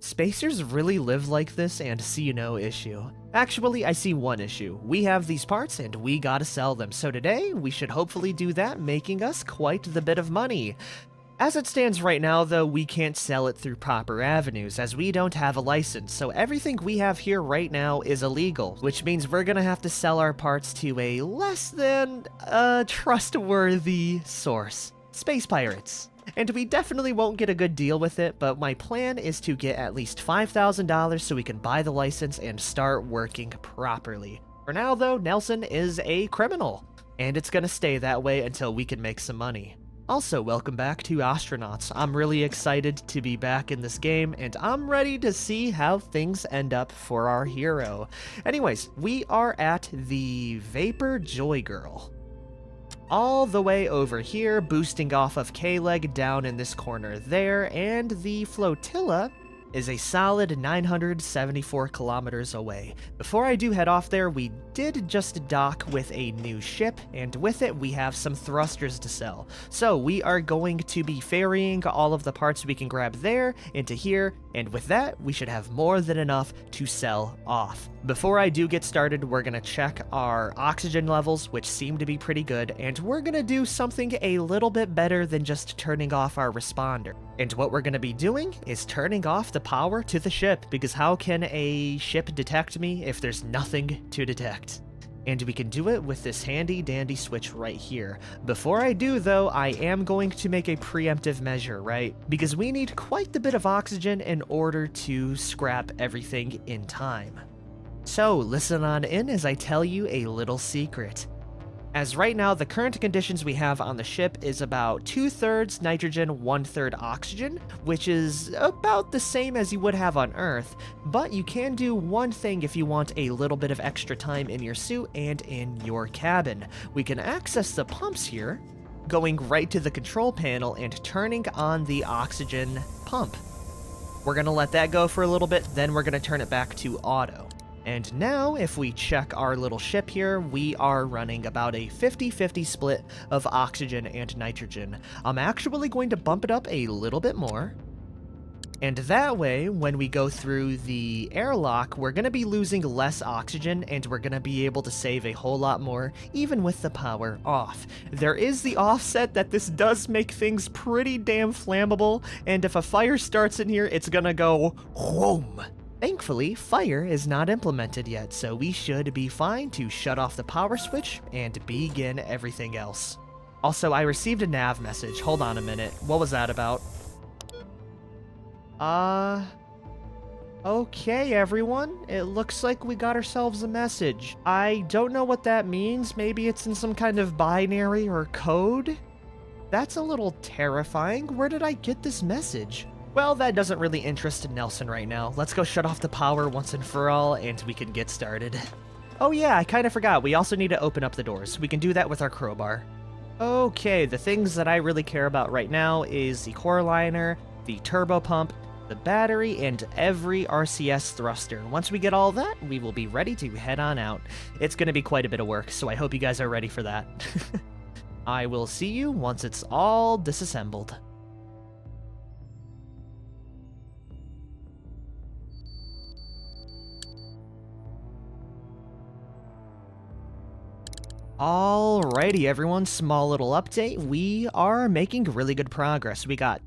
Spacers really live like this and see no issue. Actually, I see one issue. We have these parts and we gotta sell them, so today we should hopefully do that, making us quite the bit of money. As it stands right now though, we can't sell it through proper avenues as we don't have a license, so everything we have here right now is illegal, which means we're gonna have to sell our parts to a less than trustworthy source. Space pirates. And we definitely won't get a good deal with it, but my plan is to get at least $5,000 so we can buy the license and start working properly. For now though, Nelson is a criminal, and it's gonna stay that way until we can make some money. Also, welcome back to Ostranauts. I'm really excited to be back in this game, and I'm ready to see how things end up for our hero. Anyways, we are at the Vapor Joy Girl. All the way over here, boosting off of K-Leg down in this corner there, and the flotilla is a solid 974 kilometers away. Before I do head off there, we did just dock with a new ship, and with it we have some thrusters to sell. So we are going to be ferrying all of the parts we can grab there into here, and with that we should have more than enough to sell off. Before I do get started, we're gonna check our oxygen levels, which seem to be pretty good, and we're gonna do something a little bit better than just turning off our responder. And what we're gonna be doing is turning off the power to the ship, because how can a ship detect me if there's nothing to detect? And we can do it with this handy dandy switch right here. Before I do though, I am going to make a preemptive measure, right? Because we need quite a bit of oxygen in order to scrap everything in time. So listen on in as I tell you a little secret. As right now, the current conditions we have on the ship is about 2/3 nitrogen, 1/3 oxygen, which is about the same as you would have on Earth, but you can do one thing if you want a little bit of extra time in your suit and in your cabin. We can access the pumps here, going right to the control panel and turning on the oxygen pump. We're gonna let that go for a little bit, then we're gonna turn it back to auto. And now, if we check our little ship here, we are running about a 50-50 split of oxygen and nitrogen. I'm actually going to bump it up a little bit more. And that way, when we go through the airlock, we're going to be losing less oxygen, and we're going to be able to save a whole lot more, even with the power off. There is the offset that this does make things pretty damn flammable, and if a fire starts in here, it's going to go whoom. Thankfully, fire is not implemented yet, so we should be fine to shut off the power switch and begin everything else. Also, I received a nav message. Hold on a minute. What was that about? Okay, everyone. It looks like we got ourselves a message. I don't know what that means. Maybe it's in some kind of binary or code? That's a little terrifying. Where did I get this message? Well, that doesn't really interest Nelson right now. Let's go shut off the power once and for all, and we can get started. Oh yeah, I kind of forgot. We also need to open up the doors. We can do that with our crowbar. Okay, the things that I really care about right now is the core liner, the turbo pump, the battery, and every RCS thruster. Once we get all that, we will be ready to head on out. It's going to be quite a bit of work, so I hope you guys are ready for that. I will see you once it's all disassembled. Alrighty everyone, small little update. We are making really good progress. We got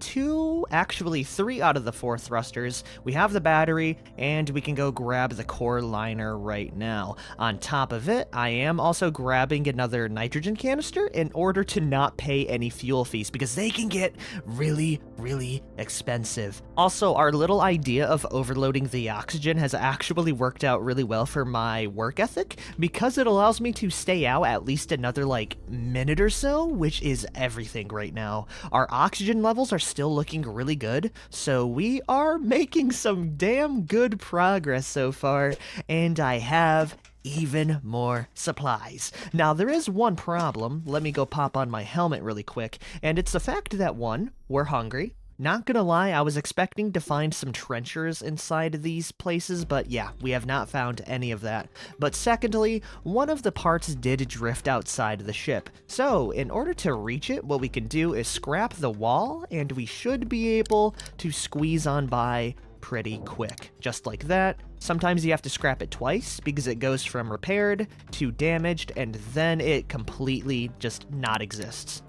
actually three out of the 4 thrusters. We have the battery, and we can go grab the core liner right now. On top of it, I am also grabbing another nitrogen canister in order to not pay any fuel fees, because they can get really, really expensive. Also, our little idea of overloading the oxygen has actually worked out really well for my work ethic, because it allows me to stay out at least another minute or so, which is everything right now. Our oxygen levels are still looking really good, so we are making some damn good progress so far, and I have even more supplies. Now, there is one problem. Let me go pop on my helmet really quick, and it's the fact that, one, we're hungry. Not gonna lie, I was expecting to find some trenchers inside of these places, but yeah, we have not found any of that. But secondly, one of the parts did drift outside the ship. So, in order to reach it, what we can do is scrap the wall, and we should be able to squeeze on by pretty quick. Just like that. Sometimes you have to scrap it twice because it goes from repaired to damaged and then it completely just not exists.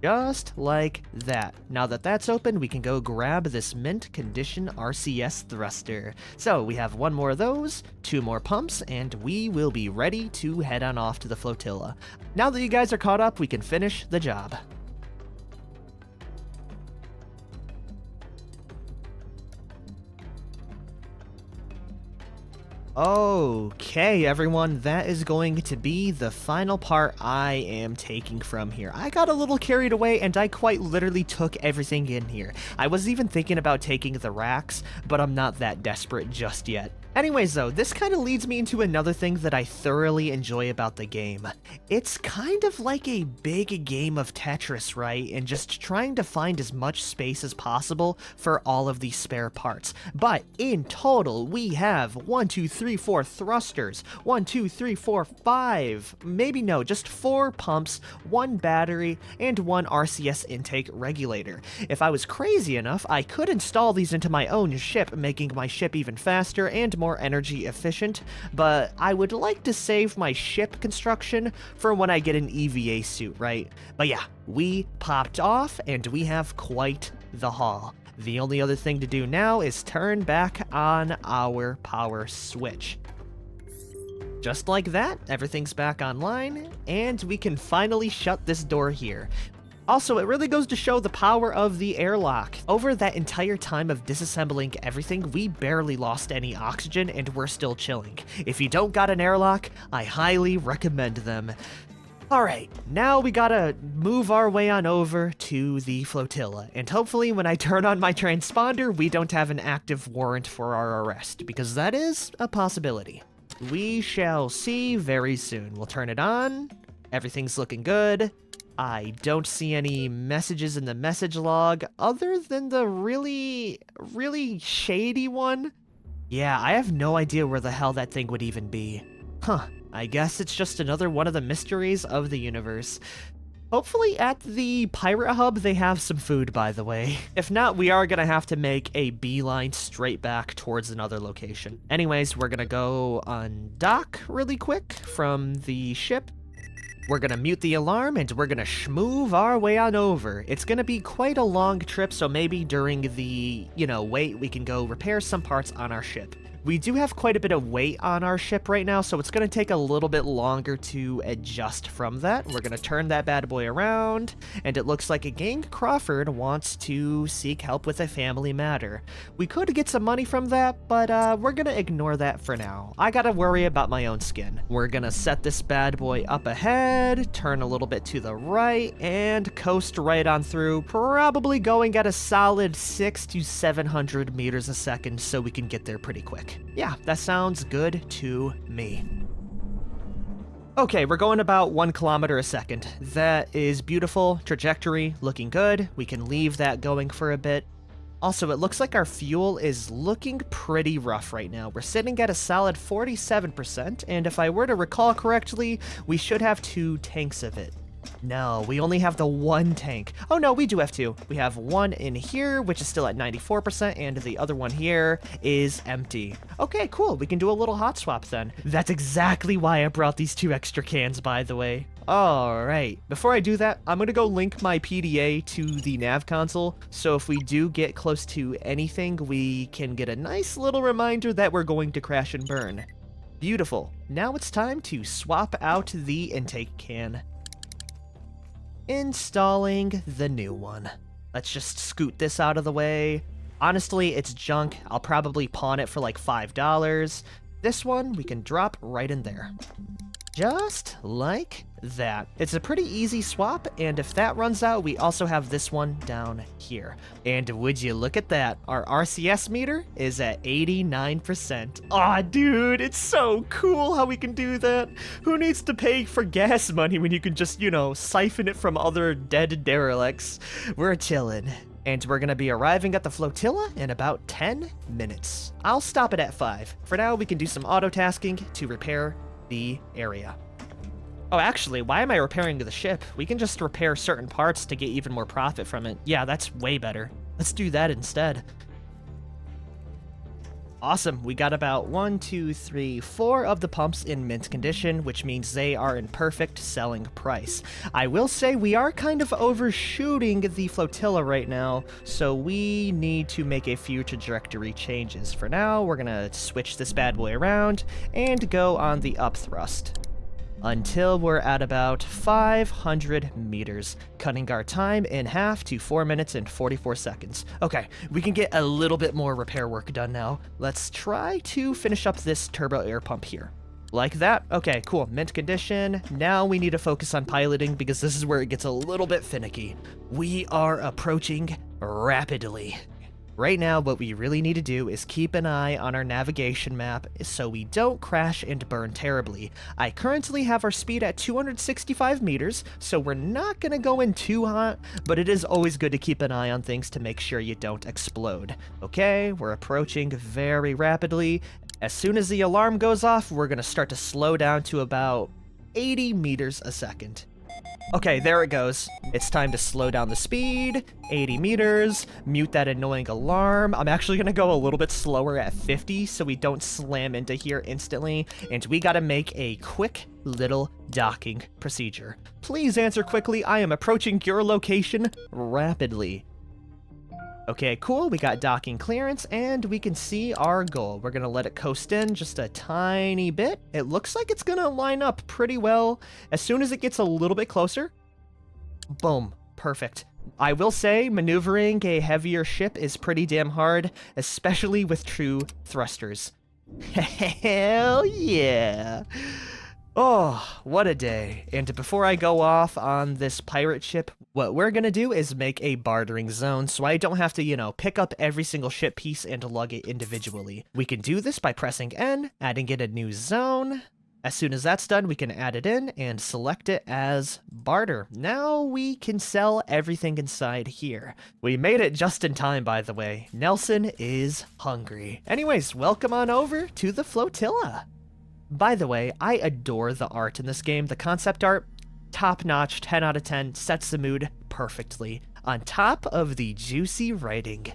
Just like that. Now that that's open, we can go grab this mint condition RCS thruster. So we have one more of those, 2 more pumps, and we will be ready to head on off to the flotilla. Now that you guys are caught up, we can finish the job. Okay, everyone, that is going to be the final part I am taking from here. I got a little carried away, and I quite literally took everything in here. I was even thinking about taking the racks, but I'm not that desperate just yet. Anyways though, this kind of leads me into another thing that I thoroughly enjoy about the game. It's kind of like a big game of Tetris, right? And just trying to find as much space as possible for all of these spare parts. But in total, we have 1, 2, 3, 4 thrusters, 1, 2, 3, 4, 5, maybe no, just 4 pumps, 1 battery, and 1 RCS intake regulator. If I was crazy enough, I could install these into my own ship, making my ship even faster and more energy efficient, but I would like to save my ship construction for when I get an EVA suit, right? But yeah, we popped off and we have quite the haul. The only other thing to do now is turn back on our power switch. Just like that, everything's back online, and we can finally shut this door here. Also, it really goes to show the power of the airlock. Over that entire time of disassembling everything, we barely lost any oxygen and we're still chilling. If you don't got an airlock, I highly recommend them. Alright, now we gotta move our way on over to the flotilla, and hopefully when I turn on my transponder, we don't have an active warrant for our arrest, because that is a possibility. We shall see very soon. We'll turn it on. Everything's looking good. I don't see any messages in the message log other than the really shady one. Yeah, I have no idea where the hell that thing would even be. Huh, I guess it's just another one of the mysteries of the universe. Hopefully at the pirate hub they have some food, by the way. If not, we are gonna have to make a beeline straight back towards another location. Anyways, we're gonna go undock really quick from the ship. We're gonna mute the alarm and we're gonna schmoove our way on over. It's gonna be quite a long trip, so maybe during the, wait, we can go repair some parts on our ship. We do have quite a bit of weight on our ship right now, so it's going to take a little bit longer to adjust from that. We're going to turn that bad boy around, and it looks like a Gang Crawford wants to seek help with a family matter. We could get some money from that, but we're going to ignore that for now. I got to worry about my own skin. We're going to set this bad boy up ahead, turn a little bit to the right, and coast right on through, probably going at a solid 600 to 700 meters a second so we can get there pretty quick. Yeah, that sounds good to me. Okay, we're going about 1 kilometer a second. That is beautiful. Trajectory looking good. We can leave that going for a bit. Also, it looks like our fuel is looking pretty rough right now. We're sitting at a solid 47%, and if I were to recall correctly, we should have 2 tanks of it. No, we only have the 1 tank. Oh no, we do have 2. We have 1 in here, which is still at 94%, and the other one here is empty. Okay, cool. We can do a little hot swap then. That's exactly why I brought these 2 extra cans, by the way. Alright, before I do that, I'm gonna go link my PDA to the nav console, so if we do get close to anything, we can get a nice little reminder that we're going to crash and burn. Beautiful. Now it's time to swap out the intake can. Installing the new one. Let's just scoot this out of the way. Honestly, it's junk. I'll probably pawn it for like $5. This one we can drop right in there. Just like that. It's a pretty easy swap, and if that runs out, we also have this one down here. And would you look at that, our RCS meter is at 89%. Aw, dude, it's so cool how we can do that. Who needs to pay for gas money when you can just, siphon it from other dead derelicts? We're chillin'. And we're gonna be arriving at the flotilla in about 10 minutes. I'll stop it at 5. For now, we can do some auto-tasking to repair the area. Oh, actually, why am I repairing the ship? We can just repair certain parts to get even more profit from it. Yeah, that's way better. Let's do that instead. Awesome, we got about 1, 2, 3, 4 of the pumps in mint condition, which means they are in perfect selling price. I will say we are kind of overshooting the flotilla right now, so we need to make a few trajectory changes. For now, we're gonna switch this bad boy around and go on the up thrust until we're at about 500 meters, cutting our time in half to 4 minutes and 44 seconds. Okay, we can get a little bit more repair work done now. Let's try to finish up this turbo air pump here. Like that? Okay, cool. Mint condition. Now we need to focus on piloting because this is where it gets a little bit finicky. We are approaching rapidly. Right now, what we really need to do is keep an eye on our navigation map so we don't crash and burn terribly. I currently have our speed at 265 meters, so we're not going to go in too hot, but it is always good to keep an eye on things to make sure you don't explode. Okay, we're approaching very rapidly. As soon as the alarm goes off, we're going to start to slow down to about 80 meters a second. Okay, there it goes. It's time to slow down the speed, 80 meters, mute that annoying alarm. I'm actually gonna go a little bit slower at 50 so we don't slam into here instantly, and we gotta make a quick little docking procedure. Please answer quickly, I am approaching your location rapidly. Okay, cool, we got docking clearance, and we can see our goal. We're gonna let it coast in just a tiny bit. It looks like it's gonna line up pretty well. As soon as it gets a little bit closer, boom, perfect. I will say, maneuvering a heavier ship is pretty damn hard, especially with true thrusters. Hell yeah! Oh, what a day. And before I go off on this pirate ship, what we're gonna do is make a bartering zone so I don't have to, pick up every single ship piece and lug it individually. We can do this by pressing N, adding in a new zone. As soon as that's done, we can add it in and select it as barter. Now we can sell everything inside here. We made it just in time, by the way. Nelson is hungry. Anyways, welcome on over to the flotilla. By the way, I adore the art in this game. The concept art, top-notch, 10 out of 10, sets the mood perfectly, on top of the juicy writing.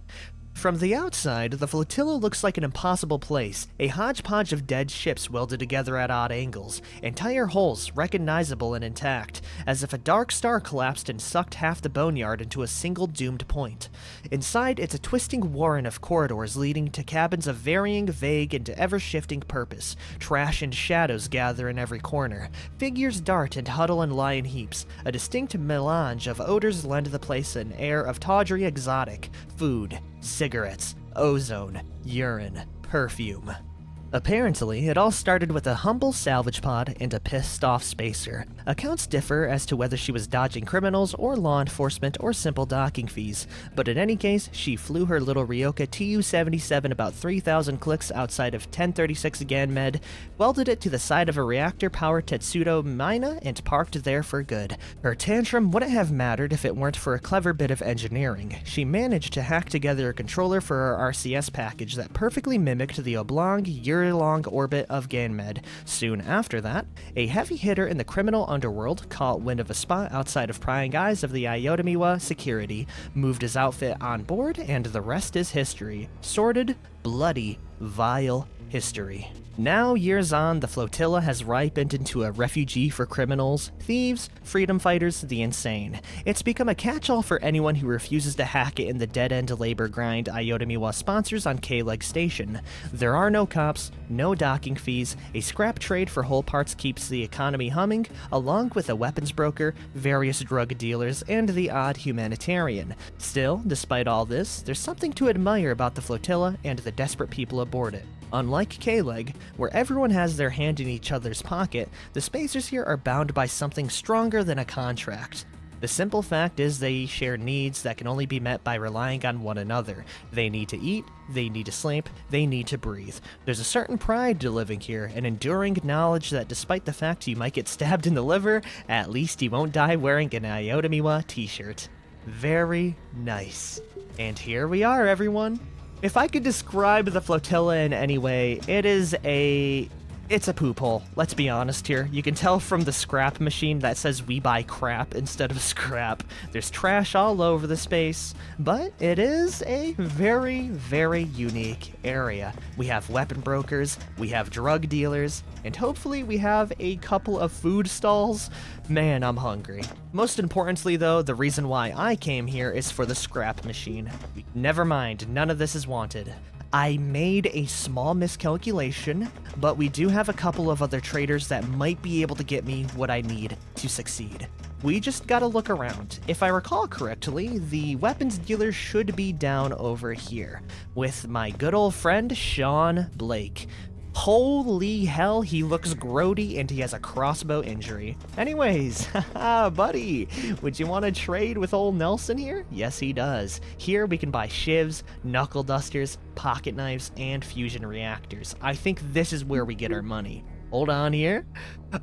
From the outside, the flotilla looks like an impossible place, a hodgepodge of dead ships welded together at odd angles, entire hulls recognizable and intact, as if a dark star collapsed and sucked half the boneyard into a single doomed point. Inside, it's a twisting warren of corridors leading to cabins of varying, vague, and ever-shifting purpose. Trash and shadows gather in every corner. Figures dart and huddle and lie in heaps. A distinct melange of odors lend the place an air of tawdry exotic. Food, cigarettes, ozone, urine, perfume. Apparently, it all started with a humble salvage pod and a pissed-off spacer. Accounts differ as to whether she was dodging criminals or law enforcement or simple docking fees, but in any case, she flew her little Ryoka Tu-77 about 3,000 clicks outside of 1036 Ganmed, welded it to the side of a reactor-powered Tetsudo Mina, and parked there for good. Her tantrum wouldn't have mattered if it weren't for a clever bit of engineering. She managed to hack together a controller for her RCS package that perfectly mimicked the oblong, year-long orbit of Ganmed. Soon after that, a heavy hitter in the criminal underworld caught wind of a spot outside of prying eyes of the Iyotamiwa security, moved his outfit on board, and the rest is history. Sordid, bloody, vile history. Now, years on, the flotilla has ripened into a refugee for criminals, thieves, freedom fighters, the insane. It's become a catch-all for anyone who refuses to hack it in the dead-end labor grind Iyotamiwa sponsors on K-Leg Station. There are no cops, no docking fees, a scrap trade for whole parts keeps the economy humming, along with a weapons broker, various drug dealers, and the odd humanitarian. Still, despite all this, there's something to admire about the flotilla and the desperate people aboard it. Unlike K-Leg, where everyone has their hand in each other's pocket, the spacers here are bound by something stronger than a contract. The simple fact is they share needs that can only be met by relying on one another. They need to eat, they need to sleep, they need to breathe. There's a certain pride to living here, an enduring knowledge that despite the fact you might get stabbed in the liver, at least you won't die wearing an Iyotamiwa t-shirt. Very nice. And here we are, everyone. If I could describe the flotilla in any way, it is a It's a poop hole, let's be honest here. You can tell from the scrap machine that says we buy crap instead of scrap. There's trash all over the space, but it is a very, very unique area. We have weapon brokers, we have drug dealers, and hopefully we have a couple of food stalls. Man, I'm hungry. Most importantly though, the reason why I came here is for the scrap machine. Never mind, none of this is wanted. I made a small miscalculation, but we do have a couple of other traders that might be able to get me what I need to succeed. We just gotta look around. If I recall correctly, the weapons dealer should be down over here, with my good old friend Sean Blake. Holy hell, he looks grody and he has a crossbow injury. Anyways, haha, buddy, would you want to trade with old Nelson here? Yes, he does. Here we can buy shivs, knuckle dusters, pocket knives, and fusion reactors. I think this is where we get our money. Hold on here.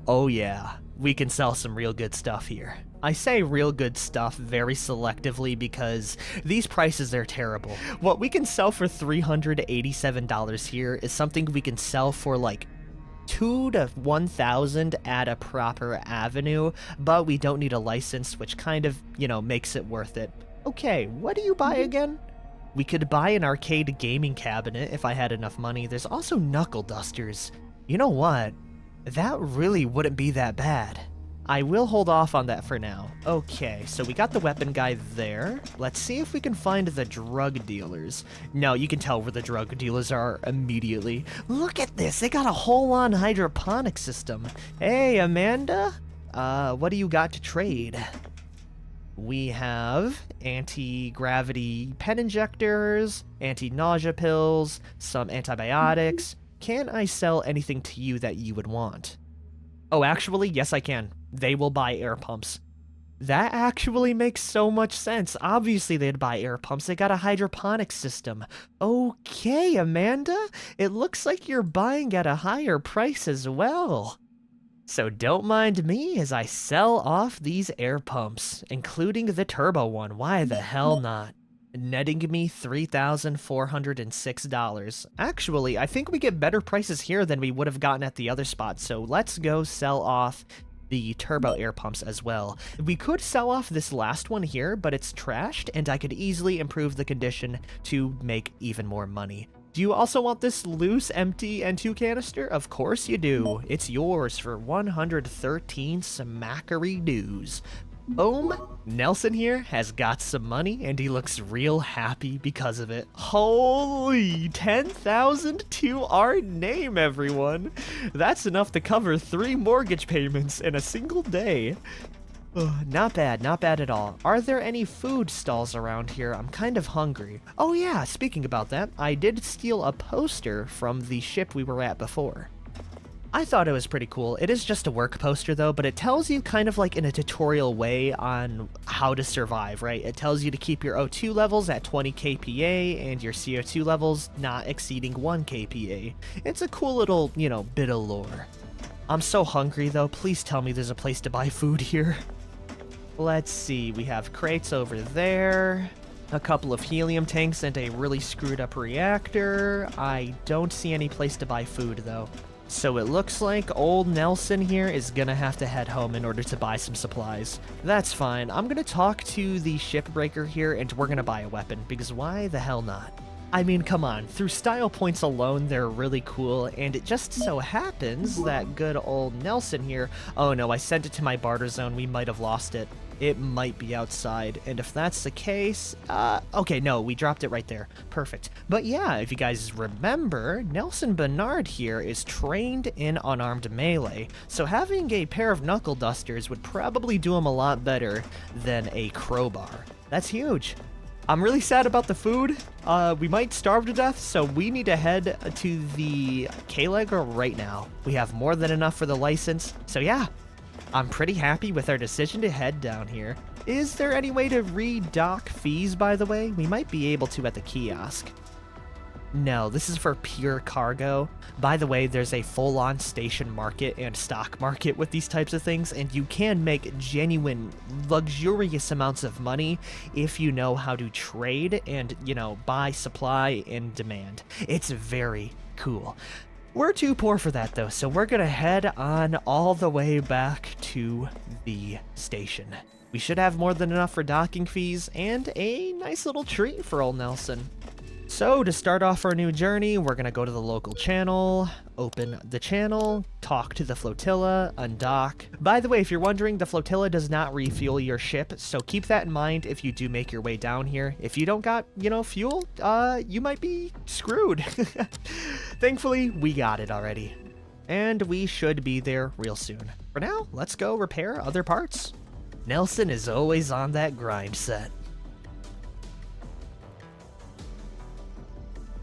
Oh yeah, we can sell some real good stuff here. I say real good stuff very selectively because these prices are terrible. What we can sell for $387 here is something we can sell for like 2 to 1,000 at a proper avenue, but we don't need a license, which kind of, you know, makes it worth it. Okay, what do you buy again? We could buy an arcade gaming cabinet if I had enough money. There's also knuckle dusters. You know what? That really wouldn't be that bad. I will hold off on that for now. Okay, so we got the weapon guy there. Let's see if we can find the drug dealers. No, you can tell where the drug dealers are immediately. Look at this, they got a whole-on hydroponic system. Hey, Amanda? What do you got to trade? We have anti-gravity pen injectors, anti-nausea pills, some antibiotics. Can I sell anything to you that you would want? Oh, actually, yes I can. They will buy air pumps. That actually makes so much sense. Obviously they'd buy air pumps. They got a hydroponic system. Okay, Amanda. It looks like you're buying at a higher price as well. So don't mind me as I sell off these air pumps, including the turbo one. Why the hell not? Netting me $3,406. Actually, I think we get better prices here than we would have gotten at the other spot, so let's go sell off the turbo air pumps as well. We could sell off this last one here, but it's trashed, and I could easily improve the condition to make even more money. Do you also want this loose, empty N2 canister? Of course you do. It's yours for 113 smackery dues. Boom! Nelson here has got some money and he looks real happy because of it. Holy 10,000 to our name, everyone! That's enough to cover 3 mortgage payments in a single day. Not bad, not bad at all. Are there any food stalls around here? I'm kind of hungry. Oh yeah, speaking about that, I did steal a poster from the ship we were at before. I thought it was pretty cool. It is just a work poster though, but it tells you kind of like in a tutorial way on how to survive, right? It tells you to keep your O2 levels at 20 kPa and your CO2 levels not exceeding 1 kPa. It's a cool little, you know, bit of lore. I'm so hungry though, please tell me there's a place to buy food here. Let's see, we have crates over there, a couple of helium tanks and a really screwed up reactor. I don't see any place to buy food though. So it looks like old Nelson here is gonna have to head home in order to buy some supplies. That's fine. I'm gonna talk to the shipbreaker here and we're gonna buy a weapon, because why the hell not? I mean, come on, through style points alone, they're really cool, and it just so happens that good old Nelson here— oh no, I sent it to my barter zone, we might have lost it. It might be outside, and if that's the case, okay, no, we dropped it right there. Perfect. But yeah, if you guys remember, Nelson Bernard here is trained in unarmed melee, so having a pair of knuckle dusters would probably do him a lot better than a crowbar. That's huge. I'm really sad about the food. We might starve to death, so we need to head to the K-Leg right now. We have more than enough for the license, so yeah. I'm pretty happy with our decision to head down here. Is there any way to redock fees, by the way? We might be able to at the kiosk. No, this is for pure cargo. By the way, there's a full-on station market and stock market with these types of things, and you can make genuine, luxurious amounts of money if you know how to trade and, you know, buy supply and demand. It's very cool. We're too poor for that though, so we're gonna head on all the way back to the station. We should have more than enough for docking fees and a nice little treat for old Nelson. So to start off our new journey, we're gonna go to the local channel, open the channel, talk to the flotilla, undock. By the way, if you're wondering, the flotilla does not refuel your ship, so keep that in mind if you do make your way down here. If you don't got, fuel, you might be screwed. Thankfully, we got it already. And we should be there real soon. For now, let's go repair other parts. Nelson is always on that grind set.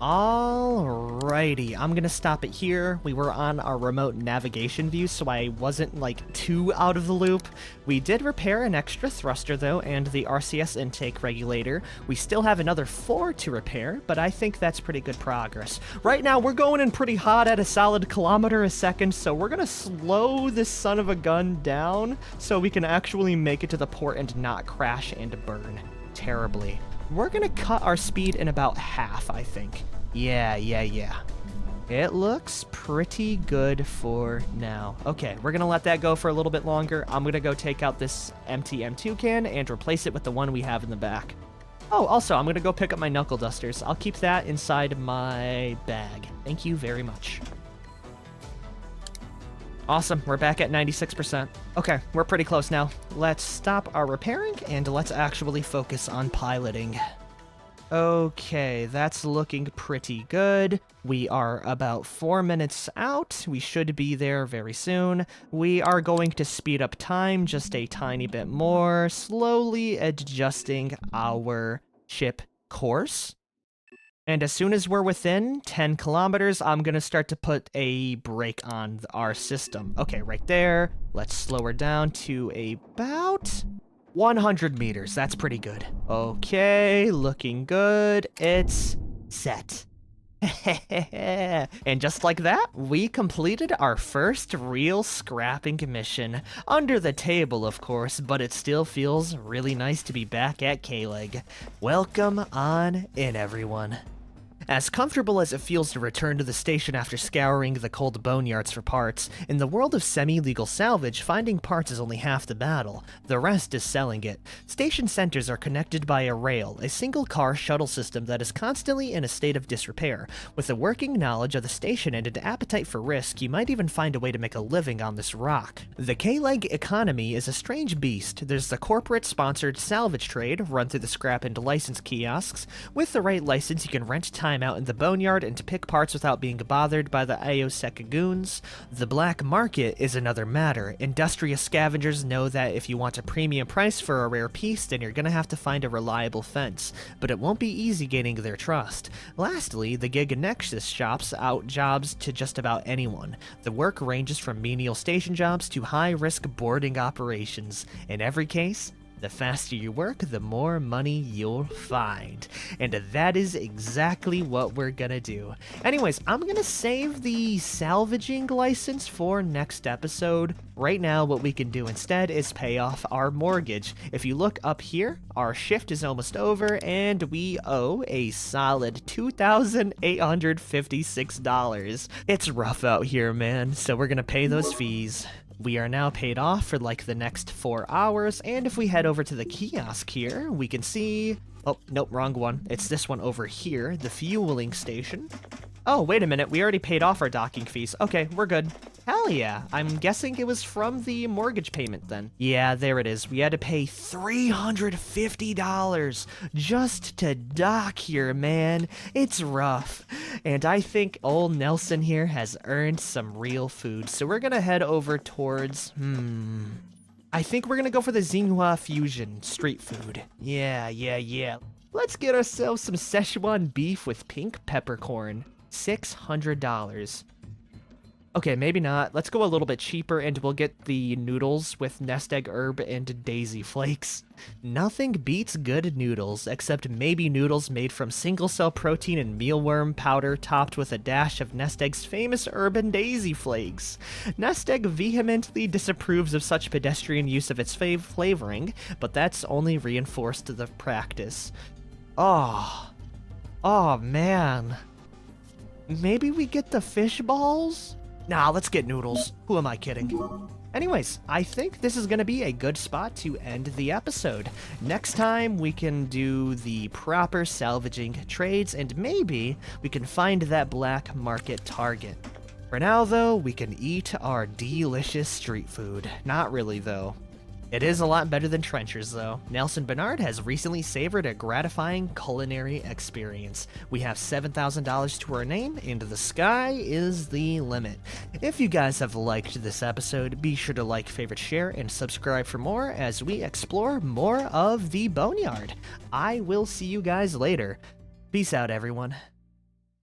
Alrighty, I'm gonna stop it here. We were on our remote navigation view, so I wasn't too out of the loop. We did repair an extra thruster though, and the RCS intake regulator. We still have another 4 to repair, but I think that's pretty good progress. Right now, we're going in pretty hot at a solid kilometer a second, so we're gonna slow this son of a gun down so we can actually make it to the port and not crash and burn terribly. We're gonna cut our speed in about half, I think. Yeah. It looks pretty good for now. Okay, we're gonna let that go for a little bit longer. I'm gonna go take out this empty M2 can and replace it with the one we have in the back. Oh, also, I'm gonna go pick up my knuckle dusters. I'll keep that inside my bag. Thank you very much. Awesome, we're back at 96%. Okay, we're pretty close now. Let's stop our repairing and let's actually focus on piloting. Okay, that's looking pretty good. We are about 4 minutes out. We should be there very soon. We are going to speed up time just a tiny bit more, slowly adjusting our ship course. And as soon as we're within 10 kilometers, I'm gonna start to put a brake on our system. Okay, right there. Let's slow her down to about 100 meters. That's pretty good. Okay, looking good. It's set. And just like that, we completed our first real scrapping mission. Under the table, of course, but it still feels really nice to be back at K-Leg. Welcome on in, everyone. As comfortable as it feels to return to the station after scouring the cold boneyards for parts, in the world of semi-legal salvage, finding parts is only half the battle. The rest is selling it. Station centers are connected by a rail, a single-car shuttle system that is constantly in a state of disrepair. With a working knowledge of the station and an appetite for risk, you might even find a way to make a living on this rock. The K-Leg economy is a strange beast. There's the corporate-sponsored salvage trade, run through the scrap and license kiosks. With the right license, you can rent time out in the boneyard and to pick parts without being bothered by the Ayoseka goons. The black market is another matter. Industrious scavengers know that if you want a premium price for a rare piece, then you're gonna have to find a reliable fence, but it won't be easy gaining their trust. Lastly, the Gig Nexus shops out jobs to just about anyone. The work ranges from menial station jobs to high-risk boarding operations. In every case, the faster you work, the more money you'll find. And that is exactly what we're gonna do. Anyways, I'm gonna save the salvaging license for next episode. Right now, what we can do instead is pay off our mortgage. If you look up here, our shift is almost over, and we owe a solid $2,856. It's rough out here, man, so we're gonna pay those fees. We are now paid off for the next 4 hours, and if we head over to the kiosk here, we can see... Oh, nope, wrong one. It's this one over here, the fueling station. Oh, wait a minute, we already paid off our docking fees. Okay, we're good. Hell yeah, I'm guessing it was from the mortgage payment then. Yeah, there it is. We had to pay $350 just to dock here, man. It's rough. And I think old Nelson here has earned some real food. So we're gonna head over towards, I think we're gonna go for the Xinhua Fusion street food. Yeah. Let's get ourselves some Szechuan beef with pink peppercorn. $600. Okay, maybe not. Let's go a little bit cheaper and we'll get the noodles with nest egg herb and daisy flakes. Nothing beats good noodles, except maybe noodles made from single-cell protein and mealworm powder topped with a dash of Nest Egg's famous herb and daisy flakes. Nest Egg vehemently disapproves of such pedestrian use of its flavoring, but that's only reinforced the practice. Oh man. Maybe we get the fish balls? Nah, let's get noodles. Who am I kidding? Anyways, I think this is going to be a good spot to end the episode. Next time, we can do the proper salvaging trades, and maybe we can find that black market target. For now, though, we can eat our delicious street food. Not really, though. It is a lot better than Trenchers, though. Nelson Bernard has recently savored a gratifying culinary experience. We have $7,000 to our name, and the sky is the limit. If you guys have liked this episode, be sure to like, favorite, share, and subscribe for more as we explore more of the Boneyard. I will see you guys later. Peace out, everyone.